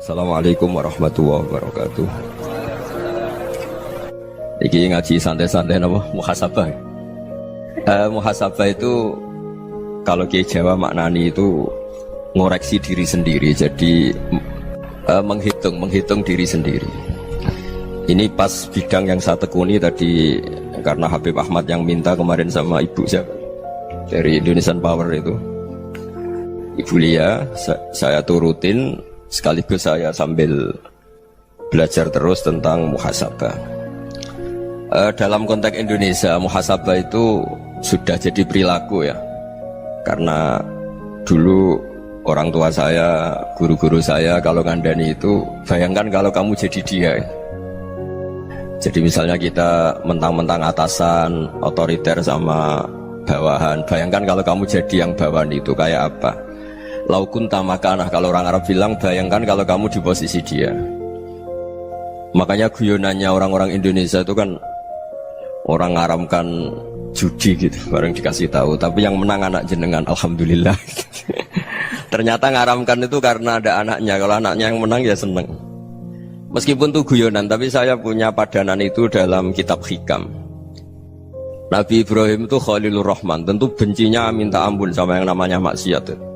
Assalamualaikum warahmatullahi wabarakatuh. Iki ngaji santai-santai napa muhasabah. Muhasabah itu kalau Kiai Jawa maknani itu ngoreksi diri sendiri. Jadi menghitung diri sendiri. Ini pas bidang yang saya tekuni tadi karena Habib Ahmad yang minta kemarin sama ibu saya dari Indonesian Power itu. Ibu Lia, saya turutin sekaligus saya sambil belajar terus tentang muhasabah. Dalam konteks Indonesia, muhasabah itu sudah jadi perilaku ya. Karena dulu orang tua saya, guru-guru saya kalau ngandani itu, bayangkan kalau kamu jadi dia. Jadi misalnya kita mentang-mentang atasan, otoriter sama bawahan. Bayangkan kalau kamu jadi yang bawahan itu kayak apa? Laukun tamakanah, kalau orang Arab bilang, bayangkan kalau kamu di posisi dia. Makanya guyonannya orang-orang Indonesia itu kan orang ngaramkan judi gitu, bareng dikasih tahu. Tapi yang menang anak jenengan, alhamdulillah. Ternyata ngaramkan itu karena ada anaknya. Kalau anaknya yang menang ya seneng. Meskipun itu guyonan, tapi saya punya padanan itu dalam kitab Hikam. Nabi Ibrahim itu Khalilur Rahman, tentu bencinya minta ampun sama yang namanya maksiat.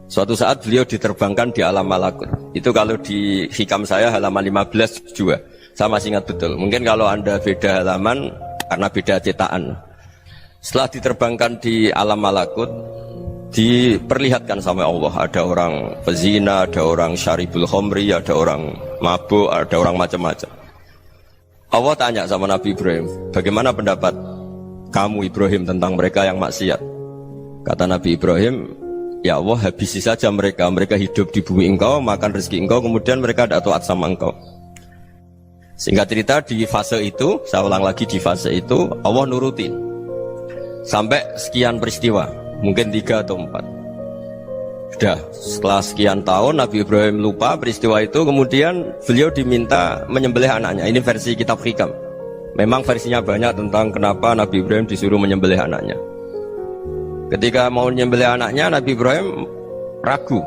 Suatu saat beliau diterbangkan di alam malakut. Itu kalau di Hikam saya halaman 15 juga. Saya masih ingat betul. Mungkin kalau Anda beda halaman karena beda cetakan. Setelah diterbangkan di alam malakut, diperlihatkan sama Allah. Ada orang pezina, ada orang syaribul khomri, ada orang mabuk, ada orang macam-macam. Allah tanya sama Nabi Ibrahim, bagaimana pendapat kamu Ibrahim tentang mereka yang maksiat? Kata Nabi Ibrahim, ya Allah, habisi saja mereka. Mereka hidup di bumi engkau, makan rezeki engkau, kemudian mereka tidak taat sama engkau. Singkat cerita, di fase itu, saya ulang lagi, di fase itu Allah nurutin sampai sekian peristiwa, mungkin 3 atau 4. Sudah, setelah sekian tahun Nabi Ibrahim lupa peristiwa itu, kemudian beliau diminta menyembelih anaknya. Ini versi kitab Hikam. Memang versinya banyak tentang kenapa Nabi Ibrahim disuruh menyembelih anaknya. Ketika mau menyembelih anaknya, Nabi Ibrahim ragu.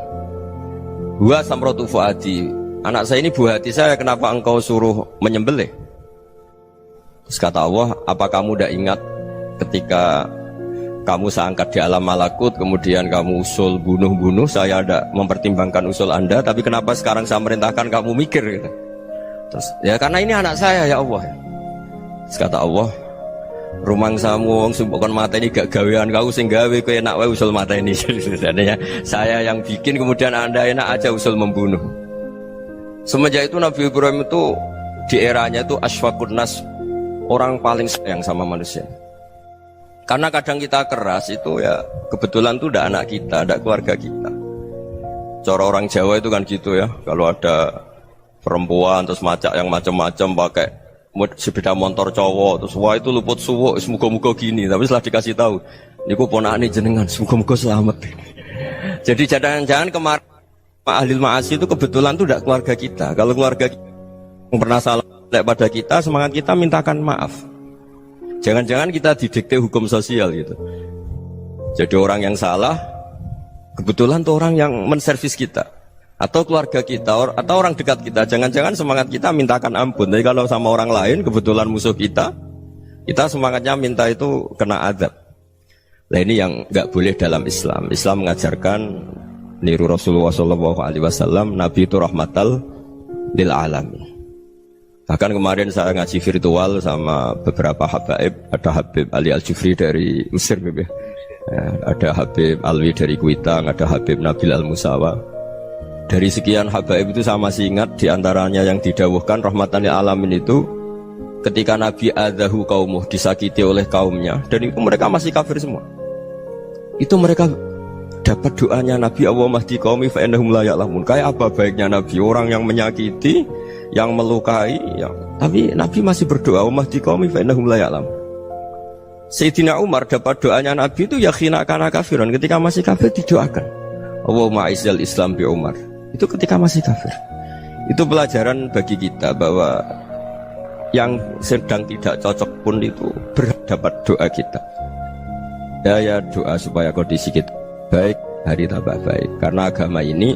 Huwa samratu fuadi, anak saya ini buah hati saya, kenapa engkau suruh menyembelih? Terus kata Allah, apa kamu tidak ingat ketika kamu saya angkat di alam malakut, kemudian kamu usul bunuh-bunuh, saya tidak mempertimbangkan usul Anda, tapi kenapa sekarang saya merintahkan kamu mikir gitu? Terus, ya karena ini anak saya ya Allah. Terus kata Allah, rumang samu wong sumpukon mata ini gak gawean kau sing gawe kowe enak wae usul mata ini. Sebenarnya saya yang bikin, kemudian Anda enak aja usul membunuh. Semenjak itu Nabi Ibrahim itu di eranya itu asfaqun nas, orang paling sayang sama manusia. Karena kadang kita keras itu ya kebetulan itu udah anak kita, ada keluarga kita. Cara orang Jawa itu kan gitu ya, kalau ada perempuan terus macak yang macam-macam pakai sepeda motor cowok, terus wah itu luput suwuk, semoga-moga gini. Tapi setelah dikasih tahu, niku ponakane jenengan, semoga-moga selamat. Jadi jangan-jangan kemarin ahli ma'asi itu kebetulan itu tidak keluarga kita. Kalau keluarga kita yang pernah salah pada kita, semangat kita mintakan maaf. Jangan-jangan kita didikte hukum sosial gitu. Jadi orang yang salah, kebetulan itu orang yang menservis kita, atau keluarga kita, atau orang dekat kita. Jangan-jangan semangat kita mintakan ampun. Tapi kalau sama orang lain, kebetulan musuh kita semangatnya minta itu kena azab. Nah ini yang nggak boleh dalam Islam. Islam mengajarkan niru Rasulullah SAW, Nabi itu rahmatal lil alamin. Bahkan kemarin saya ngaji virtual sama beberapa habaib. Ada Habib Ali Al-Jufri dari Mesir, ya. Ada Habib Alwi dari Kuitang, ada Habib Nabil Al-Musawa. Dari sekian habaib itu saya masih ingat, diantaranya yang didawuhkan rahmatan lil alamin itu ketika Nabi adahu kaumuh, disakiti oleh kaumnya, dan itu mereka masih kafir semua. Itu mereka dapat doanya Nabi, Allah mahdi qaumi fa innahum la ya'lamun. Kayak apa baiknya Nabi, orang yang menyakiti, yang melukai, tapi Nabi masih berdoa, Allah mahdi qaumi fa innahum la ya'lamun. Sayyidina Umar dapat doanya Nabi itu yakhina kana kafiran, ketika masih kafir didoakan, Allahumma aizzal Islam bi Umar. Itu ketika masih kafir. Itu pelajaran bagi kita bahwa yang sedang tidak cocok pun itu berdapat doa kita. Ya doa supaya kondisi kita baik, hari tambah baik. Karena agama ini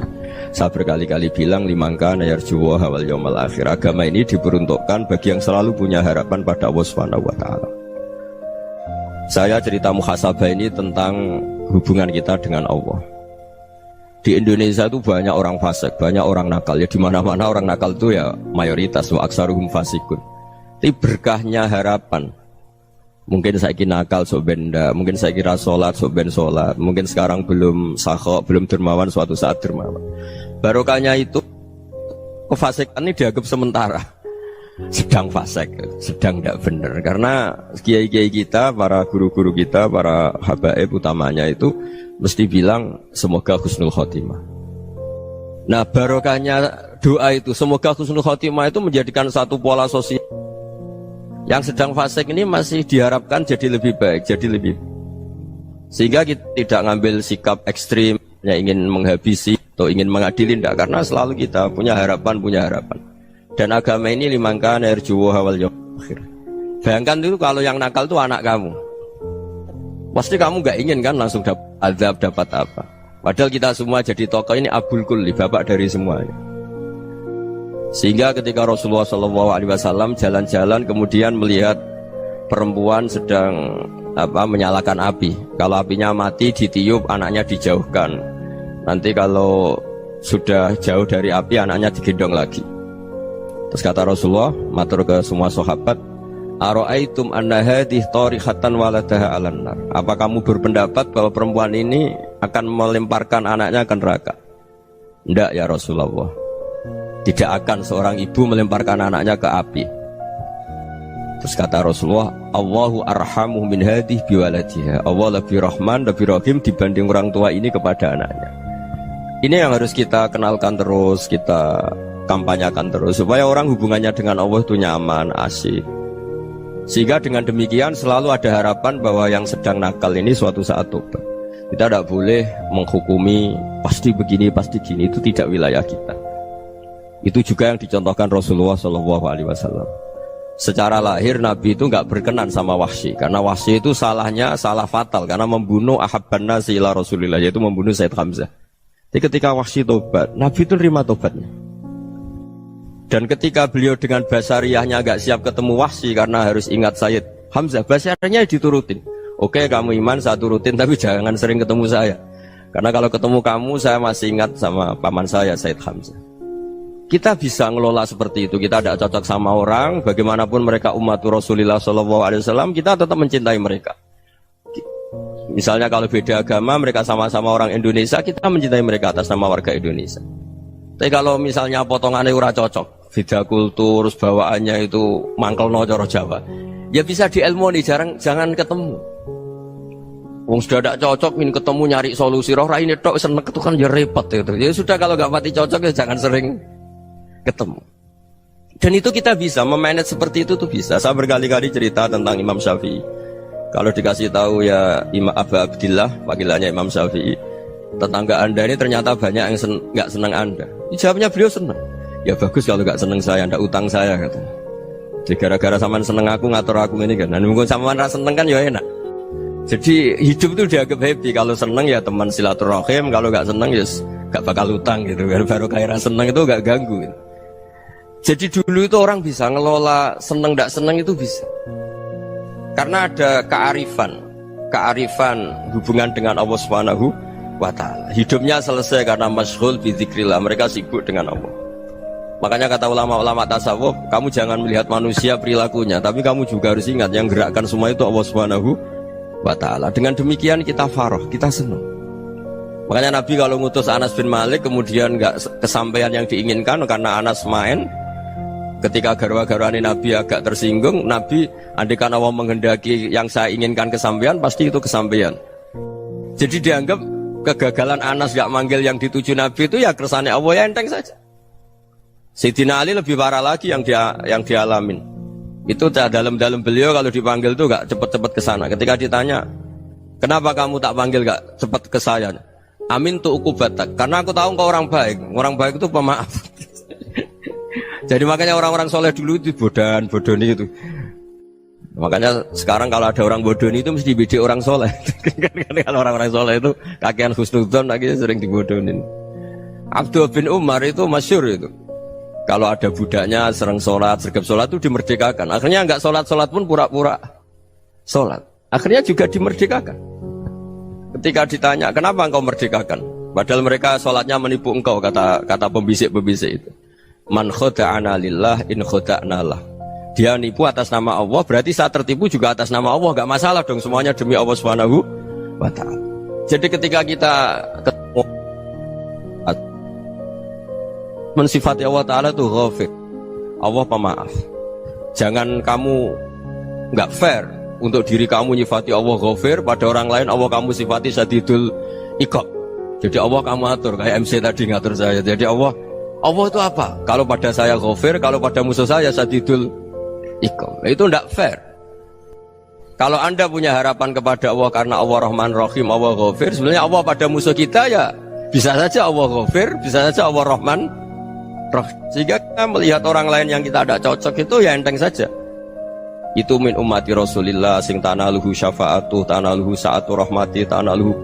Saya berkali-kali bilang limangka nayarjuwa wal yaumal akhir. Agama ini diperuntukkan bagi yang selalu punya harapan pada Allah Subhanahu wa taala. Saya cerita muhasabah ini tentang hubungan kita dengan Allah. Di Indonesia itu banyak orang fasik, banyak orang nakal. Ya di mana-mana orang nakal itu ya mayoritas, wa aksaruhum fasikun. Tapi berkahnya harapan. Mungkin saya kira nakal sok benda, mungkin saya kira sholat sok ben sholat, mungkin sekarang belum sakho, belum dermawan, suatu saat dermawan. Barokahnya itu kefasikan ini dianggap sementara, sedang fasik, sedang tidak benar. Karena kiai-kiai kita, para guru-guru kita, para habaib utamanya itu mesti bilang semoga husnul khotimah. Nah barokahnya doa itu semoga husnul khotimah itu menjadikan satu pola sosial. Yang sedang fasik ini masih diharapkan jadi lebih baik, jadi lebih. Sehingga kita tidak ngambil sikap ekstrim, yang ingin menghabisi atau ingin mengadili, tidak. Karena selalu kita punya harapan. Dan agama ini limangka nerjuwa wal yaumil akhir. Bayangkan itu kalau yang nakal itu anak kamu. Pasti kamu nggak ingin kan langsung dapat azab, dapat apa. Padahal kita semua jadi tokoh ini abul kulli, bapak dari semuanya. Sehingga ketika Rasulullah SAW jalan-jalan kemudian melihat perempuan sedang menyalakan api. Kalau apinya mati ditiup, anaknya dijauhkan. Nanti kalau sudah jauh dari api, anaknya digendong lagi. Terus kata Rasulullah, matur ke semua sahabat, Aro'aitum anna hadih tarihatan waladaha alan nar. Apa kamu berpendapat bahwa perempuan ini akan melemparkan anaknya ke neraka? Tidak ya Rasulullah. Tidak akan seorang ibu melemparkan anaknya ke api. Terus kata Rasulullah, Allahu arhamu min hadih biwaladiha. Allah lebih rahman, lebih rahim dibanding orang tua ini kepada anaknya. Ini yang harus kita kenalkan terus, kita kampanyakan terus, supaya orang hubungannya dengan Allah itu nyaman, asik. Sehingga dengan demikian selalu ada harapan bahwa yang sedang nakal ini suatu saat tobat. Kita tidak boleh menghukumi pasti begini, pasti gini, itu tidak wilayah kita. Itu juga yang dicontohkan Rasulullah SAW. Secara lahir Nabi itu nggak berkenan sama Wahsy, karena Wahsy itu salahnya salah fatal karena membunuh ahabban nasi ila Rasulillah, yaitu membunuh Sayyid Hamzah. Jadi ketika Wahsy tobat, Nabi itu terima tobatnya. Dan ketika beliau dengan basariyahnya agak siap ketemu Wahsy karena harus ingat Sayyid Hamzah, basariyahnya diturutin. Oke, kamu iman, saya turutin, tapi jangan sering ketemu saya. Karena kalau ketemu kamu, saya masih ingat sama paman saya, Sayyid Hamzah. Kita bisa ngelola seperti itu. Kita tidak cocok sama orang, bagaimanapun mereka umatur Rasulullah SAW, kita tetap mencintai mereka. Misalnya kalau beda agama, mereka sama-sama orang Indonesia, kita mencintai mereka atas nama warga Indonesia. Tapi kalau misalnya potongannya ora cocok, beda kultur, bawaannya itu mangkel no coro Jawa, ya bisa diilmoni, jangan ketemu. Wong sudah tidak cocok, ingin ketemu nyari solusi. Roh ini tok seneng itu kan ya repot gitu. Ya sudah kalau nggak pati cocok ya jangan sering ketemu. Dan itu kita bisa memanage seperti itu tuh bisa. Saya berkali-kali cerita tentang Imam Syafi'i. Kalau dikasih tahu ya Imam Abu Abdillah, panggilannya Imam Syafi'i, tetangga anda ini ternyata banyak yang nggak senang anda. Jawabnya beliau senang. Ya bagus kalau nggak senang saya, ndak utang saya katanya. Jadi gara-gara saman seneng aku ngatur aku ini kan. Dan mungkin saman rasa seneng kan ya enak. Jadi hidup itu dianggap happy. Kalau seneng ya teman silaturahim, kalau nggak seneng ya nggak bakal utang gitu. Baru kayak seneng itu nggak ganggu. Gitu. Jadi dulu itu orang bisa ngelola seneng ndak seneng itu bisa. Karena ada kearifan hubungan dengan Allah Subhanahu wa ta'ala. Hidupnya selesai karena masyghul bi dzikrillah, mereka sibuk dengan Allah. Makanya kata ulama-ulama tasawuf, kamu jangan melihat manusia perilakunya, tapi kamu juga harus ingat yang gerakkan semua itu Allah Subhanahu wa ta'ala. Dengan demikian kita farah, kita senang. Makanya Nabi kalau ngutus Anas bin Malik kemudian nggak kesampaian yang diinginkan karena Anas main. Ketika garwa-garwani Nabi agak tersinggung, Nabi andaikan Allah menghendaki yang saya inginkan kesampaian, pasti itu kesampaian. Jadi dianggap kegagalan Anas gak manggil yang dituju Nabi itu ya kersane Allah, ya enteng saja. Sayyidina Ali lebih parah lagi yang dialamin. Itu dalam beliau kalau dipanggil itu gak cepet-cepet ke sana. Ketika ditanya, kenapa kamu tak panggil gak cepet ke saya? Amin tu ukubatak, karena aku tahu kau orang baik. Orang baik itu pemaaf. Jadi makanya orang-orang soleh dulu itu bodoni itu. Makanya sekarang kalau ada orang bodoni itu mesti bidik orang soleh. Kalau orang-orang soleh itu kakean husnudzon lagi sering dibodonin. Abdullah bin Umar itu masyhur itu. Kalau ada budaknya sering sholat, sergap sholat itu dimerdekakan. Akhirnya enggak sholat pun pura-pura sholat. Akhirnya juga dimerdekakan. Ketika ditanya, kenapa engkau merdekakan? Padahal mereka sholatnya menipu engkau, kata pembisik-pembisik itu. Man khoda'ana lillah in khoda'na lah. Dia nipu atas nama Allah, berarti saat tertipu juga atas nama Allah. Gak masalah dong, semuanya demi Allah Subhanahu wa ta'ala. Jadi ketika kita ketemu mensifati Allah Ta'ala itu ghafir, Allah pemaaf. Jangan kamu gak fair untuk diri kamu nyifati Allah ghafir, pada orang lain Allah kamu sifati syadidul iqab. Jadi Allah kamu atur, kayak MC tadi ngatur saya. Jadi Allah itu apa? Kalau pada saya ghafir, kalau pada musuh saya syadidul iqab. Itu tidak fair. Kalau Anda punya harapan kepada Allah karena Allah Rahman Rahim, Allah ghafir, sebenarnya Allah pada musuh kita ya bisa saja Allah ghafir, bisa saja Allah Rahman Rahim. Sehingga kita melihat orang lain yang kita tidak cocok itu ya enteng saja. Itu min ummati Rasulillah sing tanaluhu syafa'atu, tanaluhu sa'atu rahmati, tanaluhu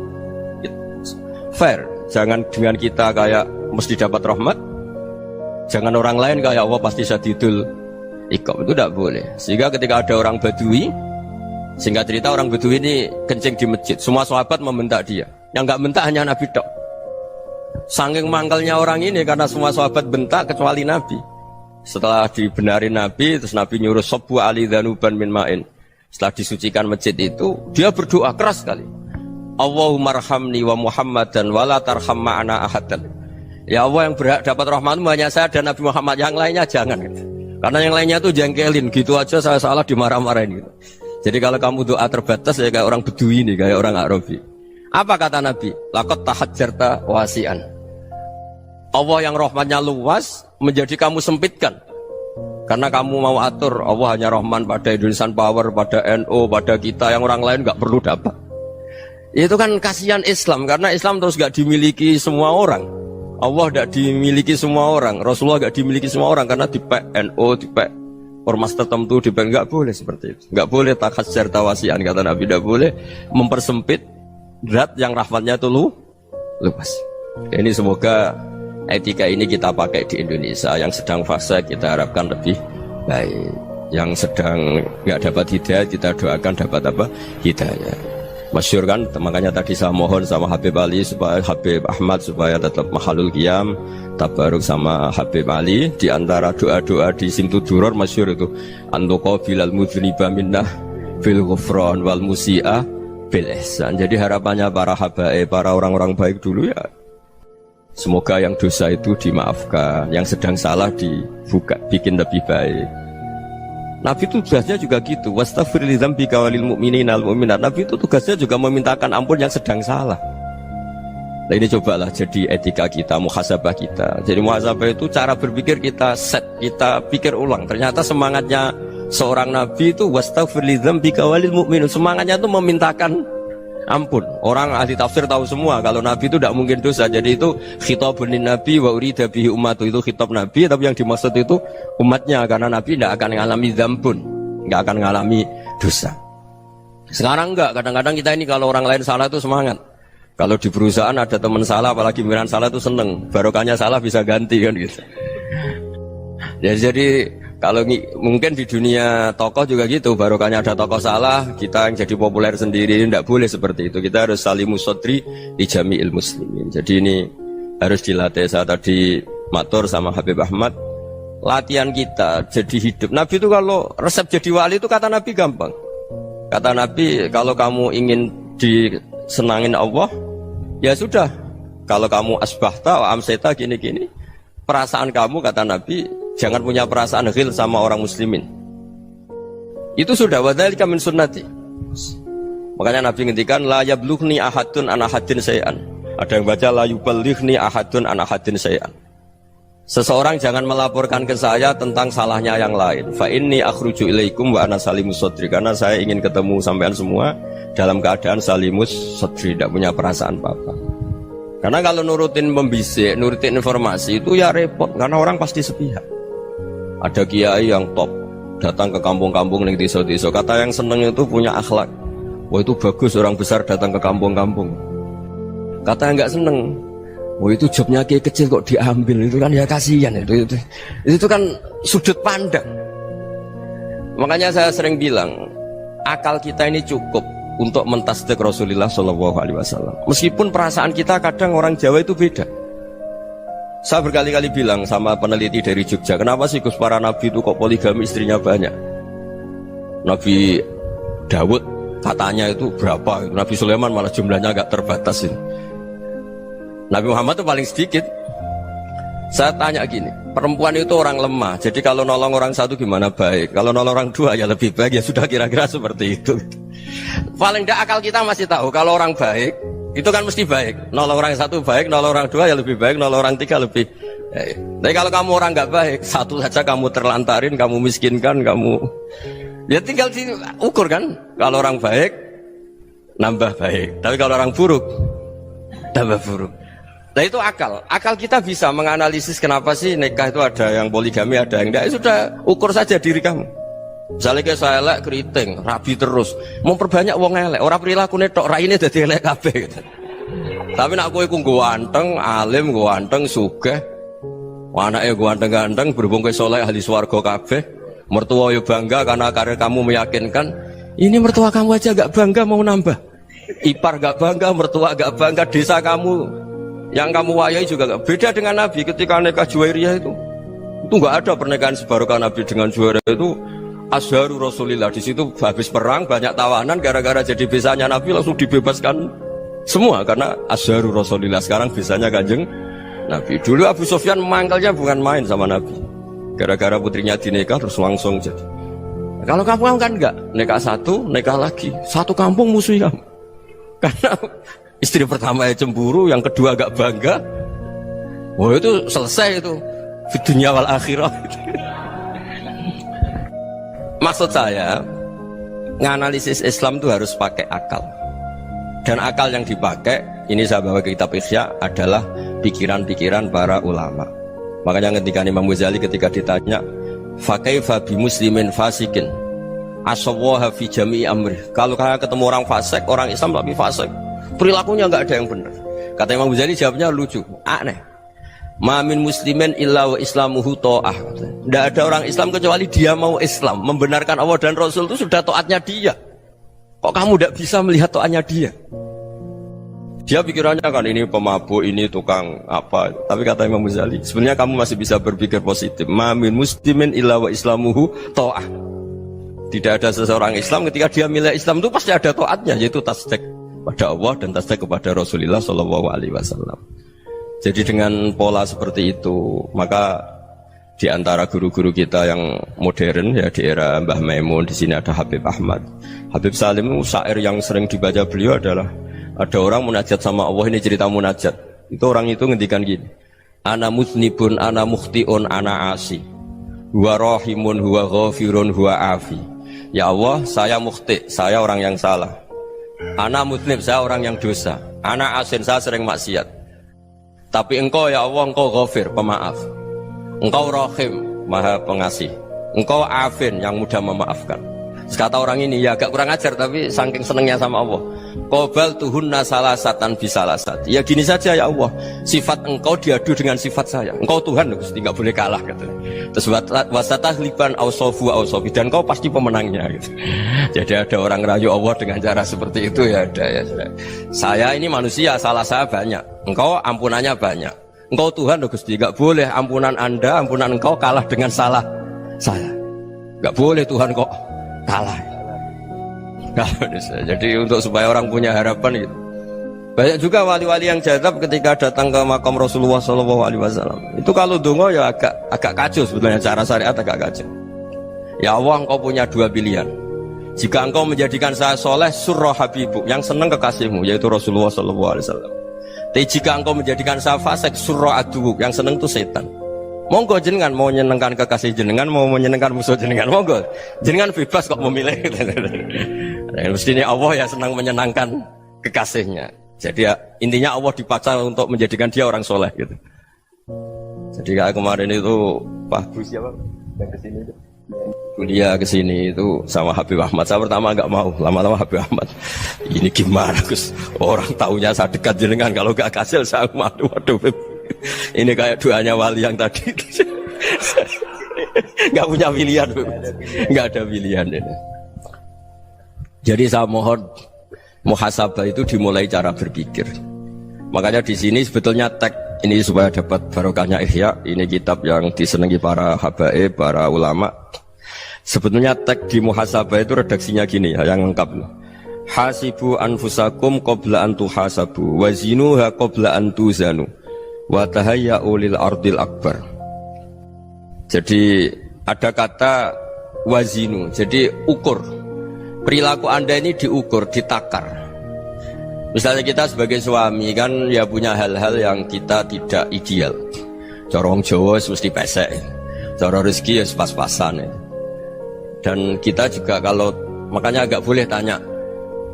fair. Jangan dengan kita kayak mesti dapat rahmat. Jangan orang lain kayak Allah pasti syadidul iqab. Itu tidak boleh. Sehingga ketika ada orang Badui, singkat cerita orang Badui ini kencing di masjid, semua sahabat membentak dia. Yang enggak bentak hanya Nabi tok. Saking mangkalnya orang ini karena semua sahabat bentak kecuali Nabi. Setelah dibenarin Nabi, terus Nabi nyuruh Sobbu ali dhanuban min ma'in. Setelah disucikan masjid itu, dia berdoa keras sekali. Allahumma arhamni wa Muhammadan wa la tarham ma'ana ahadan. Ya Allah, yang berhak dapat rahmatmu hanya saya dan Nabi Muhammad, yang lainnya jangan. Karena yang lainnya tuh jengkelin, gitu aja saya salah dimarah-marahin gitu. Jadi kalau kamu doa terbatas ya kayak orang Bedui ini, kayak orang Arabi. Apa kata Nabi? Laqad tahajjarta wasi'an. Allah yang rahmatnya luas menjadi kamu sempitkan. Karena kamu mau atur Allah hanya rahman pada Indonesian Power, pada NU, pada kita, yang orang lain gak perlu dapat. Itu kan kasihan Islam, karena Islam terus gak dimiliki semua orang. Allah gak dimiliki semua orang, Rasulullah gak dimiliki semua orang, karena dipek NU, dipek ormas tertentu, dipek gak boleh seperti itu. Gak boleh takhasyar tawasian, kata Nabi, gak boleh mempersempit zat yang rahmatnya itu luas. Ini semoga etika ini kita pakai di Indonesia. Yang sedang fase kita harapkan lebih baik. Yang sedang nggak dapat hidayah kita doakan dapat apa? Hidayah. Masyhur kan, makanya tadi saya mohon sama Habib Ali supaya Habib Ahmad supaya tetap mahalul qiyam, tabaruk sama Habib Ali. Di antara doa-doa di Simtuduror masyhur itu antuqabilal mudhniba minnah fil ghufran wal musi'ah bil ihsan. Jadi harapannya para habaib, para orang-orang baik dulu ya, semoga yang dosa itu dimaafkan, yang sedang salah dibuka, bikin lebih baik. Nabi itu tugasnya juga gitu. Wastaghfir li dzambika walil mu'minina wal mu'minat. Nabi itu tugasnya juga memintakan ampun yang sedang salah. Nah ini cobalah jadi etika kita, muhasabah kita. Jadi muhasabah itu cara berpikir kita set, kita pikir ulang. Ternyata semangatnya seorang Nabi itu wastaghfir li dzambika walil mu'minun. Semangatnya itu memintakan ampun. Orang ahli tafsir tahu semua kalau Nabi itu tidak mungkin dosa. Jadi itu khitabun lin Nabi wa urida bihi ummatu, itu khitab Nabi, tapi yang dimaksud itu umatnya, karena Nabi tidak akan mengalami dzambun, tidak akan mengalami dosa. Sekarang enggak, kadang-kadang kita ini kalau orang lain salah itu semangat. Kalau di perusahaan ada teman salah, apalagi pimpinan salah itu seneng, barokahnya salah bisa ganti kan gitu. Jadi kalau mungkin di dunia tokoh juga gitu, barokahnya ada tokoh salah, kita yang jadi populer sendiri, tidak boleh seperti itu. Kita harus salimus sodri di jami'il muslimin. Jadi ini harus dilatih. Saya tadi matur sama Habib Ahmad, latihan kita jadi hidup. Nabi itu kalau resep jadi wali itu kata Nabi gampang. Kata Nabi, kalau kamu ingin disenangin Allah, ya sudah. Kalau kamu asbahta wa amseta gini-gini, perasaan kamu, kata Nabi, jangan punya perasaan ghil sama orang muslimin. Itu sudah wadzalika min sunnati. Makanya Nabi ngendikan la yablughni ahadun an ahadin syai'an. Ada yang baca la yuballighni ahadun an ahadin syai'an. Seseorang jangan melaporkan ke saya tentang salahnya yang lain. Fa inni akhruju ilaikum wa ana salimus sadri. Karena saya ingin ketemu sampean semua dalam keadaan salimus sadri, tidak punya perasaan apa-apa. Karena kalau nurutin pembisik, nurutin informasi itu ya repot, karena orang pasti sepihak. Ada kiai yang top datang ke kampung-kampung ning desa-desa, kata yang seneng itu punya akhlak. Wah itu bagus orang besar datang ke kampung-kampung. Kata yang nggak seneng, Oh itu jobnya kiai kecil kok diambil, itu kan ya kasihan itu kan sudut pandang. Makanya saya sering bilang akal kita ini cukup untuk mentasdik Rasulullah Shallallahu Alaihi Wasallam. Meskipun perasaan kita kadang orang Jawa itu beda. Saya berkali-kali bilang sama peneliti dari Jogja, kenapa sih Gus para nabi itu kok poligami istrinya banyak? Nabi Dawud katanya itu berapa? Nabi Sulaiman malah jumlahnya agak terbatas ini. Nabi Muhammad itu paling sedikit. Saya tanya gini, perempuan itu orang lemah, jadi kalau nolong orang satu gimana baik, kalau nolong orang dua ya lebih baik, ya sudah kira-kira seperti itu. Paling tidak akal kita masih tahu kalau orang baik itu kan mesti baik, nolong orang satu baik, nolong orang dua ya lebih baik, nolong orang tiga lebih baik. Tapi kalau kamu orang nggak baik, satu saja kamu terlantarin, kamu miskinkan, kamu ya tinggal diukur kan. Kalau orang baik nambah baik, tapi kalau orang buruk tambah buruk. Nah itu akal. Akal kita bisa menganalisis kenapa sih nikah itu ada yang poligami, ada yang enggak. Sudah ukur saja diri kamu. Misalnya kayak saya elek keriting, rabi terus, memperbanyak wong elek. Orang perilaku netok, raine dadi elek kabeh gitu. Tapi nak kowe ku ganteng, alim, ganteng, sugih. Anake ganteng-ganteng, berhubung kowe saleh ahli swarga kabeh. Mertua yo bangga karena karir kamu meyakinkan. Ini mertua kamu aja gak bangga mau nambah. Ipar gak bangga, mertua gak bangga, desa kamu yang kamu wayai juga gak beda dengan Nabi ketika nikah Juwairiyah itu gak ada pernikahan sebarokah Nabi dengan Juwairiyah itu Azharu Rasulillah. Di situ habis perang banyak tawanan, gara-gara jadi besanya Nabi langsung dibebaskan semua karena Azharu Rasulillah. Sekarang besanya Kanjeng Nabi. Dulu Abu Sufyan mangkalnya bukan main sama Nabi, gara-gara putrinya dinikah terus langsung jadi. Kalau kamu kan enggak, nikah satu, nikah lagi, satu kampung musuhi kamu karena istri pertama ya cemburu, yang kedua agak bangga. Wah itu selesai itu di dunia wal akhirah. Maksud saya nganalisis Islam itu harus pakai akal. Dan akal yang dipakai, ini saya bawa ke kitab Ihya, adalah pikiran-pikiran para ulama. Makanya ketika Imam Ghazali ketika ditanya fakaifa bi muslimin fasikin asawwaha fi jami'i amri, kalau kalian ketemu orang fasik, orang Islam tapi fasik, perilakunya nggak ada yang benar. Kata Imam Ghazali jawabnya lucu, aneh. Mamin muslimin illa wa islamuhu ta'ah. Tidak ada orang Islam kecuali dia mau Islam, membenarkan Allah dan Rasul itu sudah taatnya dia. Kok kamu tidak bisa melihat taatnya dia? Dia pikirannya kan ini pemabuk, ini tukang apa. Tapi kata Imam Ghazali, sebenarnya kamu masih bisa berpikir positif. Mamin muslimin illa wa islamuhu ta'ah. Tidak ada seseorang Islam ketika dia milih Islam itu pasti ada taatnya, yaitu tasdik pada Allah dan tasdik kepada Rasulullah Shallallahu Alaihi Wasallam. Jadi dengan pola seperti itu, maka di antara guru-guru kita yang modern ya di era Mbah Maimun, di sini ada Habib Ahmad, Habib Salim, syair yang sering dibaca beliau adalah ada orang munajat sama Allah. Ini cerita munajat. Itu orang itu ngendikan gini, ana muznibun, ana mukhtiun, ana asi, huwa rahimun, huwa ghafirun, huwa afi. Ya Allah, saya mukhti, saya orang yang salah. Ana muznib, saya orang yang dosa. Ana asin, saya sering maksiat. Tapi engkau ya Allah, engkau ghafir, pemaaf. Engkau rahim, maha pengasih. Engkau afin, yang mudah memaafkan. Kata orang ini, ya agak kurang ajar, tapi saking senengnya sama Allah. Qobal tuhunna salasatan bisalasat. Ya gini saja ya Allah, sifat engkau diadu dengan sifat saya. Engkau Tuhan, Gusti, nggak boleh kalah gitu. Terus wasatahliban ausofu ausofi, dan engkau pasti pemenangnya gitu. Jadi ada orang rayu Allah dengan cara seperti itu ya ada ya. Saya ini manusia, salah saya banyak. Engkau ampunannya banyak. Engkau Tuhan, Gusti, nggak boleh ampunan Anda, ampunan engkau kalah dengan salah saya. Nggak boleh Tuhan kok kalah. Jadi untuk supaya orang punya harapan gitu. Banyak juga wali-wali yang jadab ketika datang ke makam Rasulullah SAW. Itu kalau dongo ya agak kacau sebetulnya, cara syariat agak kacau. Ya Allah, engkau punya dua pilihan. Jika engkau menjadikan saya soleh, surah habibuk, yang senang kekasihmu, yaitu Rasulullah SAW. Tapi jika engkau menjadikan saya fasik, surah adubuk, yang senang itu setan. Monggo jenengan mau menyenangkan kekasih jenengan, mau menyenangkan musuh jenengan, monggo jenengan bebas kok memilih. Mestinya Allah ya senang menyenangkan kekasihnya. Jadi ya, intinya Allah dipaksa untuk menjadikan dia orang soleh gitu. Jadi kayak kemarin itu Pak Gus siapa yang kesini itu kuliah ke sini itu sama Habib Ahmad. Saya pertama nggak mau, lama-lama Habib Ahmad. Ini gimana Gus? Orang taunya saya dekat jenengan, kalau nggak kasil saya malu. Waduh, ini kayak doanya wali yang tadi. Nggak punya pilihan, nggak ada pilihan ini. Jadi saya mohon muhasabah itu dimulai cara berpikir. Makanya di sini sebetulnya teks ini supaya dapat barokahnya Ihya. Ini kitab yang disenangi para habaib, para ulama. Sebetulnya teks di muhasabah itu redaksinya gini ya, yang lengkap. Hasibu anfusakum qabla an tuhasabu wa zinuha qabla an tuzanu wa tahayya'u lil ardil akbar. Jadi ada kata wazinu, jadi ukur. Perilaku Anda ini diukur, ditakar. Misalnya kita sebagai suami kan ya punya hal-hal yang kita tidak ideal. Corong Jawa mesti pesek, cara rezeki ya pas-pasan ya. Dan kita juga kalau makanya agak boleh tanya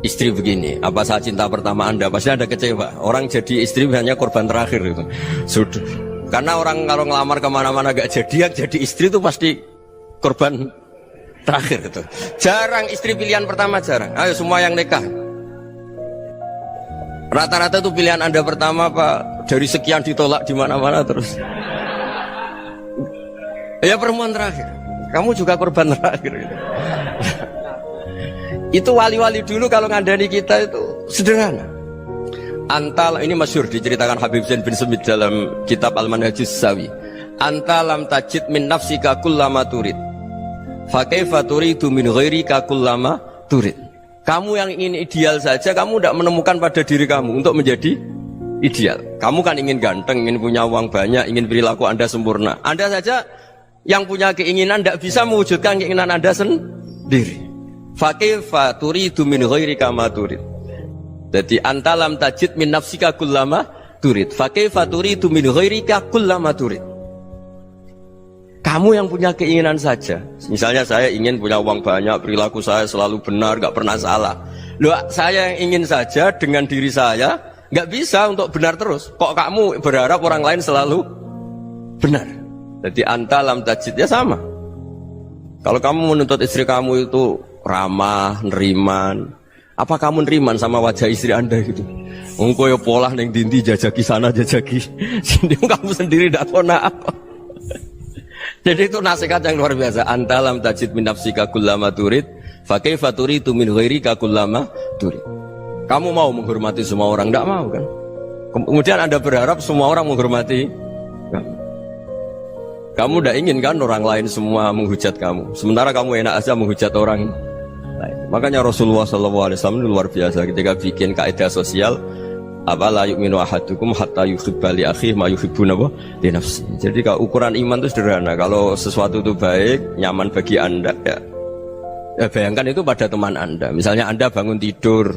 istri begini, apa saya cinta pertama Anda? Pasti Anda kecewa. Orang jadi istri hanya korban terakhir itu. Sudah. Karena orang kalau ngelamar kemana-mana gak jadi, yang jadi istri itu pasti korban terakhir itu. Jarang istri pilihan pertama, jarang. Ayo semua yang nikah. Rata-rata itu pilihan Anda pertama Pak, dari sekian ditolak di mana-mana terus. Ya perempuan terakhir. Kamu juga korban terakhir gitu. Itu wali-wali dulu kalau ngandani kita itu sederhana. Antal ini masyhur diceritakan Habib Zain bin Semit dalam kitab Al-Manhajus Sawi. Antalam tajid min nafsika kullama turid. Fa kaifa turidu min ghairika kullama turid. Kamu yang ingin ideal saja kamu tidak menemukan pada diri kamu untuk menjadi ideal. Kamu kan ingin ganteng, ingin punya uang banyak, ingin perilaku Anda sempurna. Anda saja yang punya keinginan tidak bisa mewujudkan keinginan Anda sendiri. Fa kaifa turidu min ghairika ma turid. Jadi antalam tajid min nafsika kullama turid. Fa kaifa turidu min ghairika kullama turid. Kamu yang punya keinginan saja. Misalnya saya ingin punya uang banyak, perilaku saya selalu benar, gak pernah salah. Loh, saya yang ingin saja dengan diri saya gak bisa untuk benar terus. Kok kamu berharap orang lain selalu benar? Jadi antalam tajid ya sama. Kalau kamu menuntut istri kamu itu ramah, neriman, apa kamu neriman sama wajah istri Anda gitu? Engkau ya pola neng dindi jajaki sana jajaki sini, kamu sendiri tidak tahu apa. Jadi itu nasihat yang luar biasa. Antalam tajid min nafsika kullama turid, fa kaifa turidu min ghairika kullama turid. Kamu mau menghormati semua orang? Tidak mau kan? Kemudian Anda berharap semua orang menghormati kamu. Kamu tidak ingin kan orang lain semua menghujat kamu. Sementara kamu enak aja menghujat orang lain. Makanya Rasulullah SAW luar biasa ketika bikin kaidah sosial. Apa la yu'minu ahadukum hatta yuhibba li akhihi ma yuhibbu li nafsi. Jadi kalau ukuran iman itu sederhana. Kalau sesuatu itu baik, nyaman bagi Anda ya bayangkan itu pada teman Anda. Misalnya Anda bangun tidur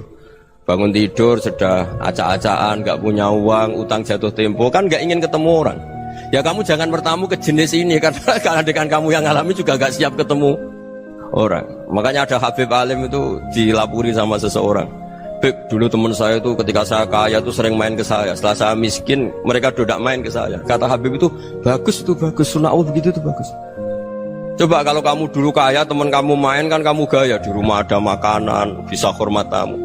sudah acak-acakan, gak punya uang, utang jatuh tempo, kan gak ingin ketemu orang. Ya kamu jangan bertamu ke jenis ini karena dengan kamu yang alami juga gak siap ketemu orang. Makanya ada Habib Alim itu dilapuri sama seseorang. Beb, dulu teman saya itu ketika saya kaya itu sering main ke saya. Setelah saya miskin, mereka tidak main ke saya. Kata Habib itu bagus, sunnah Allah begitu itu bagus. Coba kalau kamu dulu kaya, teman kamu main kan kamu gaya. Di rumah ada makanan, bisa hormat tamu.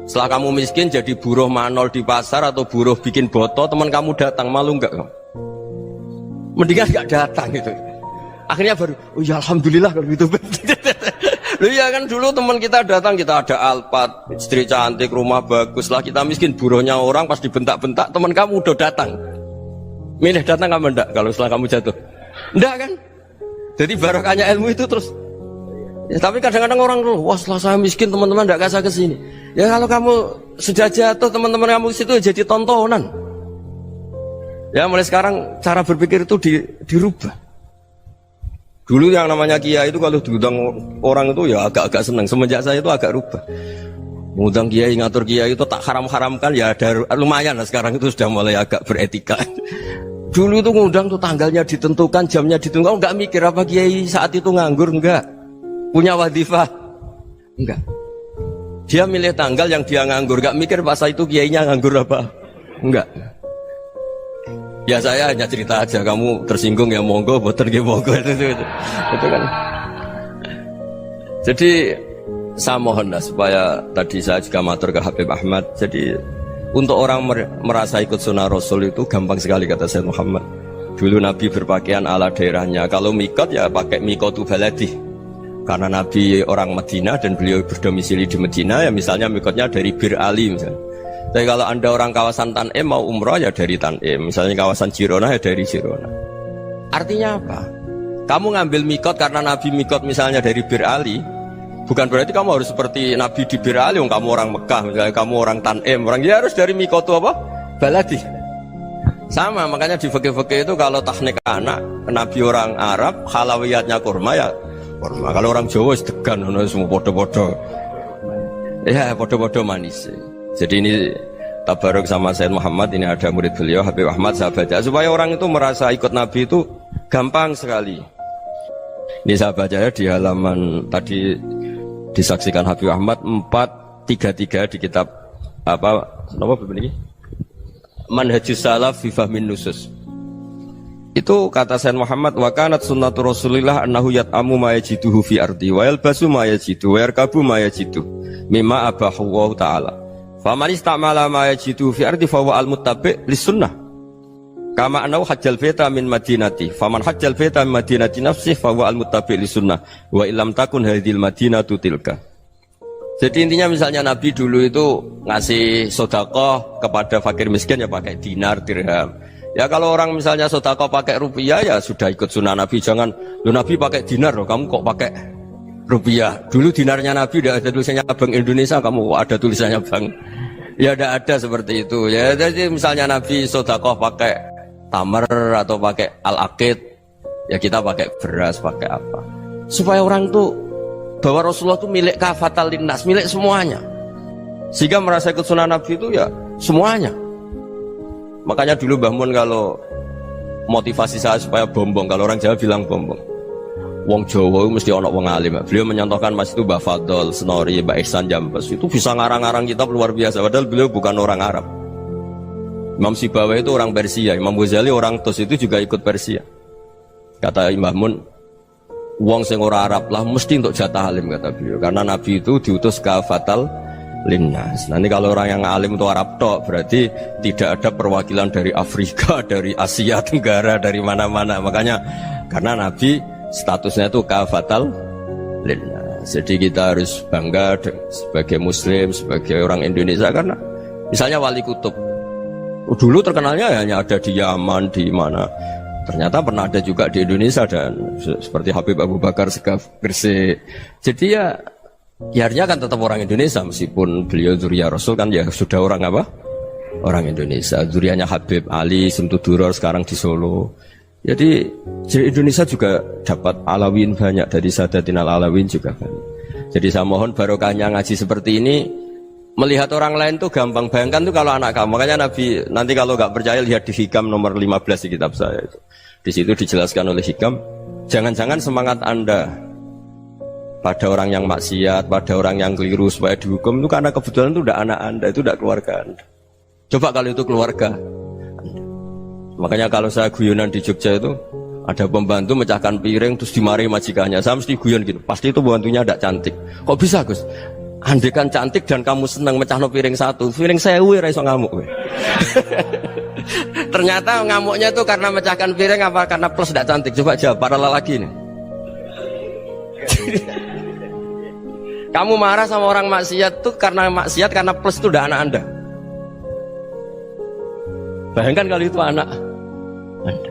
Setelah kamu miskin jadi buruh manol di pasar atau buruh bikin boto, teman kamu datang, malu enggak kamu? Mendingan enggak datang gitu. Akhirnya baru, oh ya alhamdulillah kalau gitu. Loh ya kan dulu teman kita datang, kita ada Alphard, istri cantik, rumah bagus. Lah kita miskin, buruhnya orang pas dibentak-bentak, teman kamu udah datang. Milih datang kamu enggak kalau setelah kamu jatuh? Enggak kan? Jadi barokahnya ilmu itu terus. Ya, tapi kadang-kadang orang tuh, wah setelah saya miskin teman-teman enggak kasih kesini. Ya kalau kamu sudah jatuh, teman-teman kamu situ jadi tontonan. Ya mulai sekarang cara berpikir itu dirubah. Dulu yang namanya kiai itu kalau diundang orang itu ya agak-agak senang. Semenjak saya itu agak rubah. Mengundang kiai, ngatur kiai itu tak haram-haramkan ya ada lumayan lah sekarang itu sudah mulai agak beretika. Dulu itu ngundang tuh tanggalnya ditentukan, jamnya ditentukan, enggak mikir apa kiai saat itu nganggur, enggak. Punya wadifah, enggak. Dia milih tanggal yang dia nganggur, enggak mikir pas itu kiainya nganggur apa, enggak. Ya saya hanya cerita aja, kamu tersinggung ya monggo, boten nggih monggo itu kan. Jadi saya mohon lah supaya tadi saya juga matur ke Habib Ahmad. Jadi untuk orang merasa ikut sunnah Rasul itu gampang sekali kata Sayyid Muhammad. Dulu Nabi berpakaian ala daerahnya. Kalau mikot ya pakai mikotu baladi. Karena Nabi orang Madinah dan beliau berdomisili di Madinah, ya misalnya mikotnya dari Bir Ali misalnya. Tapi kalau anda orang kawasan Tanim mau umrah ya dari Tanim. Misalnya kawasan Jirona ya dari Jirona. Artinya apa? Kamu ngambil mikot karena Nabi mikot misalnya dari Bir Ali, bukan berarti kamu harus seperti Nabi di Bir Ali. Kamu orang Mekah, misalnya kamu orang Tanim, orang ya harus dari mikot itu apa? Baladi. Sama, makanya di fikih-fikih itu kalau tahnik anak, Nabi orang Arab, halawiyatnya kurma ya kurma. Kalau orang Jawa sedegan, semua bodoh-bodoh. Ya bodoh-bodoh manis. Jadi ini tabaruk sama Sayyid Muhammad, ini ada murid beliau Habib Ahmad, saya baca supaya orang itu merasa ikut Nabi itu gampang sekali. Ini saya baca ya di halaman tadi disaksikan Habib Ahmad 433 di kitab apa begini? Manhajus Salaf fi Fahmin Nusus. Itu kata Sayyid Muhammad, wa kanat sunnatu Rasulillah annahu yat'amu ma yajiduhu fi ardi wa yalbasu ma yajidu wa yarkabu ma yajidu mimma abahu Allah ta'ala. Faman istamala ma yajidu fi ardi fa huwa al-muttabi' lis-sunnah. Kama annahu hajjal baita min madinati. Faman hajjal baita min madinati nafsihi fa huwa al-muttabi' lis-sunnah wa illam takun hadhil madinatu tilka. Jadi intinya misalnya Nabi dulu itu ngasih sedekah kepada fakir miskin ya pakai dinar, dirham. Ya kalau orang misalnya sedekah pakai rupiah ya sudah ikut sunnah Nabi. Jangan lu Nabi pakai dinar loh, kamu kok pakai rupiah. Dulu dinarnya Nabi udah ada tulisannya Bank Indonesia, kamu ada tulisannya Bank. Ya tidak ada seperti itu. Ya jadi misalnya Nabi sedekah pakai tamar atau pakai al-aqid, ya kita pakai beras, pakai apa. Supaya orang tuh bahwa Rasulullah itu milik kafatal linnas, milik semuanya. Sehingga merasa ikut sunnah Nabi itu ya semuanya. Makanya dulu Mbah Mun kalau motivasi saya supaya bombong, kalau orang Jawa bilang bombong. Wong Jawa mesti ono wong alim. Beliau menyontohkan mas itu Mbah Fadol, Senori, Mbah Ihsan Jambes. Itu bisa ngarang-ngarang kitab luar biasa. Padahal beliau bukan orang Arab. Imam Sibawai itu orang Persia, Imam Ghazali orang Tus itu juga ikut Persia. Kata Mbah Mun, wong sing ora Arab lah mesti untuk jatah alim kata beliau. Karena Nabi itu diutus kafatal linnas. Nanti kalau orang yang alim itu Arab tok, berarti tidak ada perwakilan dari Afrika, dari Asia Tenggara, dari mana-mana. Makanya karena Nabi statusnya itu kafatal linnas. Jadi kita harus bangga sebagai Muslim, sebagai orang Indonesia karena misalnya Wali Kutub. Dulu terkenalnya hanya ada di Yaman, di mana. Ternyata pernah ada juga di Indonesia dan seperti Habib Abu Bakar Segaf Gresik. Jadi ya artinya kan tetap orang Indonesia meskipun beliau zuriyah Rasul kan ya sudah orang apa? Orang Indonesia. Zuriyahnya Habib Ali Simtuduror sekarang di Solo. Jadi Indonesia juga dapat alawin banyak dari Sadatin al-Alawin juga banyak. Jadi saya mohon barokahnya ngaji seperti ini. Melihat orang lain tuh gampang, bayangkan tuh kalau anak kamu. Makanya Nabi nanti kalau nggak percaya lihat di Hikam nomor 15 di kitab saya itu. Di situ dijelaskan oleh Hikam, jangan-jangan semangat Anda pada orang yang maksiat, pada orang yang keliru supaya dihukum itu karena kebetulan itu udah anak Anda, itu udah keluarga Anda. Coba kalau itu keluarga Anda. Makanya kalau saya guyonan di Jogja itu ada pembantu mecahkan piring terus dimarahi majikannya, saya mesti guyon gitu, pasti itu pembantunya tidak cantik. Kok bisa Gus? Andai kan cantik dan kamu senang mecahno piring satu, piring 1000 ora iso ngamuk. Ternyata ngamuknya itu karena mecahkan piring apa karena plus tidak cantik? Coba jawab para lelaki ini. Kamu marah sama orang maksiat tuh karena maksiat karena plus itu udah anak Anda. Bayangkan kalau itu anak Anda.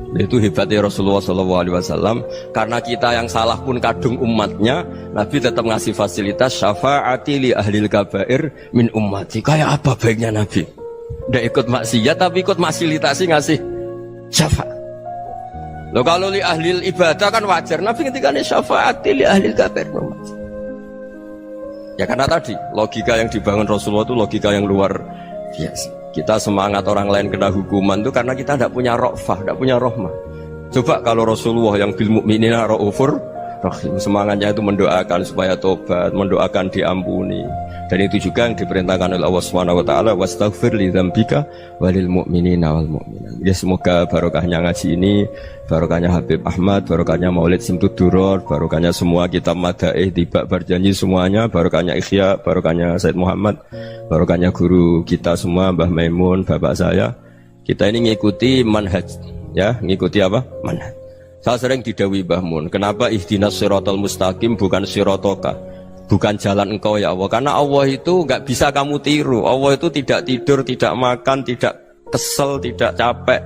Itu hebatnya Rasulullah SAW. Karena kita yang salah pun kadung umatnya, Nabi tetap ngasih fasilitas syafaati li ahlil kabair min ummati. Kayak apa baiknya Nabi? Nggak ikut maksiat tapi ikut fasilitasi ngasih syafaat. Loh kalau li ahlil ibadah kan wajar. Nabi ketika ini syafaati li ahlil kabair min ummati. Ya karena tadi logika yang dibangun Rasulullah itu logika yang luar biasa. Kita semangat orang lain kena hukuman itu karena kita tidak punya ra'fah, tidak punya rahmah. Coba kalau Rasulullah yang bil mukminina raufur Rahim. Semangatnya itu mendoakan supaya tobat, mendoakan diampuni. Dan itu juga yang diperintahkan oleh Allah Subhanahu wa taala, wastaghfir li dzambika walil mu'minina wal mu'minat. Ya semoga barokahnya ngaji ini, barokahnya Habib Ahmad, barokahnya Maulid Simtud Duror, barokahnya semua kitab Madaih, Tibak Berjanji semuanya, barokahnya Ikhya, barokahnya Said Muhammad, barokahnya guru kita semua, Mbah Maimun, bapak saya. Kita ini ngikuti manhaj, ya, ngikuti apa? Manhaj. Saya sering didhawuhi Mbah Mun, kenapa ihdinas siratal mustaqim bukan siratoka? Bukan jalan engkau ya Allah, karena Allah itu nggak bisa kamu tiru. Allah itu tidak tidur, tidak makan, tidak kesel, tidak capek.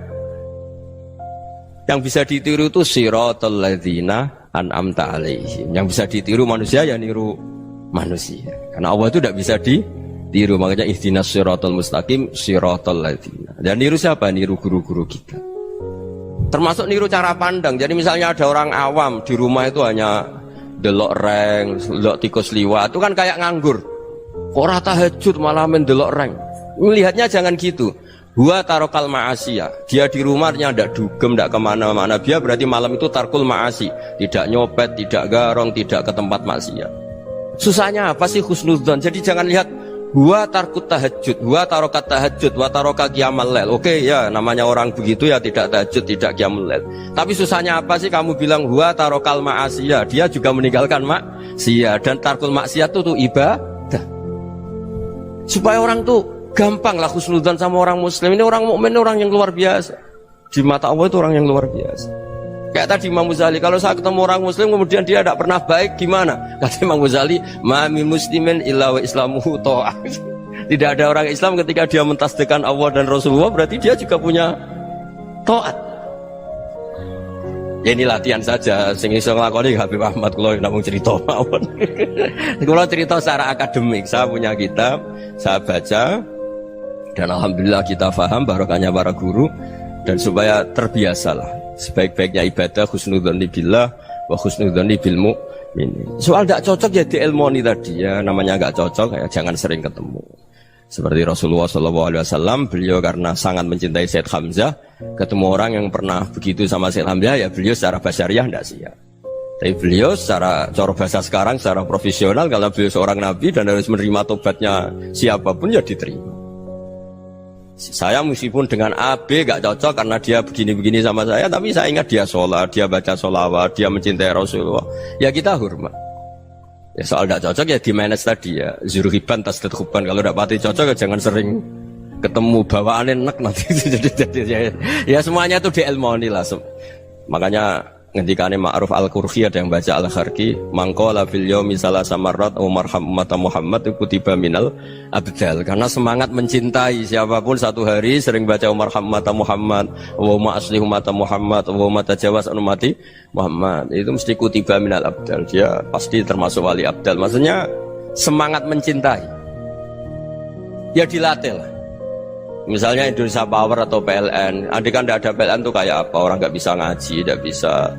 Yang bisa ditiru itu siratal ladzina an'amta alaihim. Yang bisa ditiru manusia ya niru manusia. Karena Allah itu tidak bisa ditiru. Makanya ihdinas siratal mustaqim siratal ladzina. Dan niru siapa? Niru guru-guru kita. Termasuk niru cara pandang. Jadi misalnya ada orang awam di rumah itu hanya delok reng, delok tikus liwat, itu kan kayak nganggur. Ora tahajud malah mendelok reng. Melihatnya jangan gitu. Huwa tarokal ma'asiyah. Dia di rumahnya ndak dugem, ndak kemana-mana. Dia berarti malam itu tarkul ma'asi. Tidak nyopet, tidak garong, tidak ke tempat maksiat. Susahnya apa sih husnudzon? Jadi jangan lihat huwa tarkut tahajud, huwa tarokat tahajud, wa taroka qiyamal lail. Oke ya, namanya orang begitu ya tidak tahajud, tidak qiyamul lail. Tapi susahnya apa sih kamu bilang huwa tarokal ma'asiyah? Dia juga meninggalkan maksiat, dan tarkul maksiat itu ibadah. Supaya orang tuh gampang lah husnudzon sama orang muslim. Ini orang mukmin, orang yang luar biasa. Di mata Allah itu orang yang luar biasa. Kayak tadi Imam Ghazali, kalau saya ketemu orang muslim kemudian dia tidak pernah baik, gimana? Kata Imam Ghazali, ma min muslimin illa wa islamuhu ta'ah. Tidak ada orang Islam ketika dia mentasdihkan Allah dan Rasulullah, berarti dia juga punya taat. Ya ini latihan saja, sing iso nglakoni Habib Ahmad kula namung cerita mawon. Kula cerita secara akademik, saya punya kitab, saya baca dan alhamdulillah kita paham barokahnya para guru, dan supaya terbiasalah. Sebaik-baiknya ibadah husnudzonni billah wa husnudzonni bil mu'minin. Soal tidak cocok ya diilmoni tadi ya, namanya nggak cocok ya jangan sering ketemu. Seperti Rasulullah SAW, beliau karena sangat mencintai Said Hamzah, ketemu orang yang pernah begitu sama Said Hamzah ya beliau secara basyariah tidak siap. Tapi beliau secara cara bahasa sekarang, secara profesional, kalau beliau seorang nabi dan harus menerima tobatnya siapapun ya diterima. Saya meskipun dengan A, B gak cocok karena dia begini-begini sama saya, tapi saya ingat dia sholat, dia baca sholawat, dia mencintai Rasulullah, ya kita hormat. Ya soal gak cocok ya di manage tadi ya, zuruhiban tasdid huban. Kalau gak pati cocok ya jangan sering ketemu, bawaannya enak nanti. Ya semuanya itu diilmoni lah. Makanya ngendikane Ma'ruf Al-Qurhi ada yang baca Al-Kharki, mangqala fil yaumi salasa marrat wa marham ummata Muhammad kutiba minal abdal. Karena semangat mencintai siapapun satu hari sering baca marham ummata Muhammad, wa ma aslih ummata Muhammad, wa ma tajawaz an ummati Muhammad, itu mesti kutiba minal abdal. Dia pasti termasuk wali abdal. Maksudnya semangat mencintai ya dilatih lah. Misalnya Indonesia Power atau PLN, andai kan tidak ada PLN tuh kayak apa? Orang nggak bisa ngaji, tidak bisa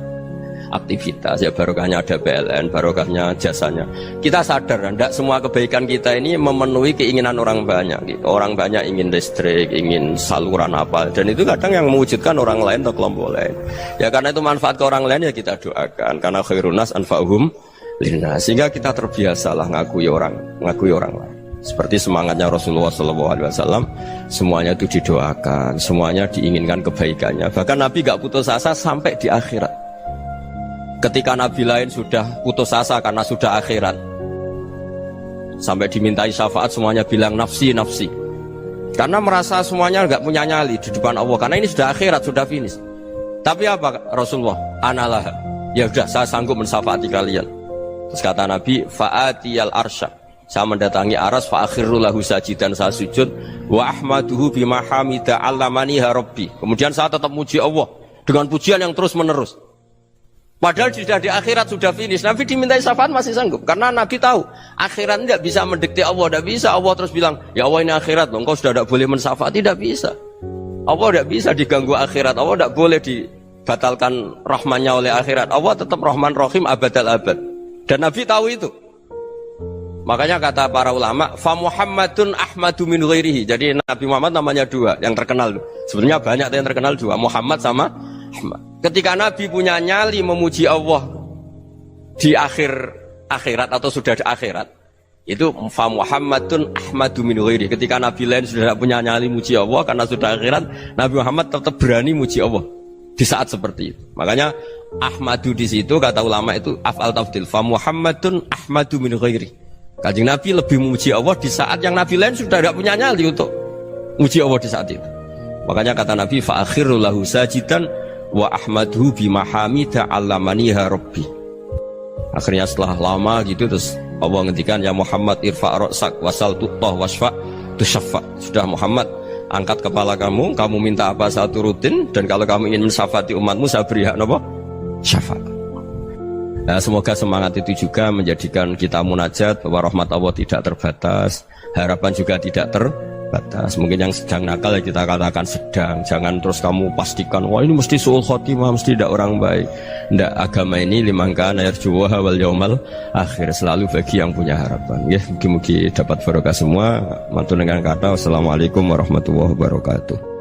aktivitas. Ya barokahnya ada PLN, barokahnya jasanya. Kita sadar, tidak semua kebaikan kita ini memenuhi keinginan orang banyak. Gitu. Orang banyak ingin listrik, ingin saluran apa, dan itu kadang yang mewujudkan orang lain atau kelompok lain. Ya karena itu manfaat ke orang lain ya kita doakan. Karena khairun nas anfa'uhum linnas. Sehingga kita terbiasalah ngakui orang lain. Seperti semangatnya Rasulullah SAW, semuanya itu didoakan, semuanya diinginkan kebaikannya. Bahkan Nabi gak putus asa sampai di akhirat. Ketika Nabi lain sudah putus asa karena sudah akhirat, sampai dimintai syafaat semuanya bilang nafsi, nafsi. Karena merasa semuanya gak punya nyali di depan Allah, karena ini sudah akhirat, sudah finish. Tapi apa Rasulullah? Analah, ya udah saya sanggup mensyafaati kalian. Terus kata Nabi, fa'atiyal arsya, saya mendatangi aras, fa'akhirru lahu sajidan, saya sujud, wa ahmaduhu bima hamida allamaniha rabbi. Kemudian saya tetap muji Allah dengan pujian yang terus menerus. Padahal sudah di akhirat, sudah finish. Nabi dimintai syafaat masih sanggup, karena Nabi tahu akhirat tidak bisa mendikte Allah, tidak bisa Allah terus bilang, ya Allah ini akhirat loh, engkau sudah tidak boleh mensyafaati, tidak bisa. Allah tidak bisa diganggu akhirat, Allah tidak boleh dibatalkan rahmannya oleh akhirat. Allah tetap Rahman Rahim abadal abad, dan Nabi tahu itu. Makanya kata para ulama, fa Muhammadun ahmadu min ghairihi. Jadi Nabi Muhammad namanya dua, yang terkenal. Sebenarnya banyak yang terkenal dua, Muhammad sama Ahmad. Ketika Nabi punya nyali memuji Allah, di akhir akhirat atau sudah di akhirat itu fa Muhammadun ahmadu min ghairi. Ketika nabi lain sudah tidak punya nyali muji Allah karena sudah akhirat, Nabi Muhammad tetap berani muji Allah di saat seperti itu. Makanya ahmadu di situ kata ulama itu af'al tafdil, fa Muhammadun ahmadu min ghairi. Kanjeng Nabi lebih memuji Allah di saat yang nabi lain sudah tidak punya nyali untuk muji Allah di saat itu. Makanya kata Nabi fa akhiru lahu sajidan wa ahmadhu bimahamida allamaniha rabbi. Akhirnya setelah lama gitu terus Allah ngendikan ya Muhammad irfa' ra'sak wasal tu'tah wasfa' tusyaffa. Sudah Muhammad, angkat kepala kamu minta apa saya turutin, dan kalau kamu ingin mensyafaati umatmu saya beri hak apa? Syafaat. Nah, semoga semangat itu juga menjadikan kita munajat bahwa rahmat Allah tidak terbatas, harapan juga tidak terbatas. Mungkin yang sedang nakal ya kita katakan sedang, jangan terus kamu pastikan wah ini mesti suul khotimah, mesti tidak orang baik. Tidak, agama ini limangkan yarjuwaha wal yaumal akhir, selalu bagi yang punya harapan. Ya, mungkin dapat barokah semua. Mantu dengan kata wassalamualaikum warahmatullahi wabarakatuh.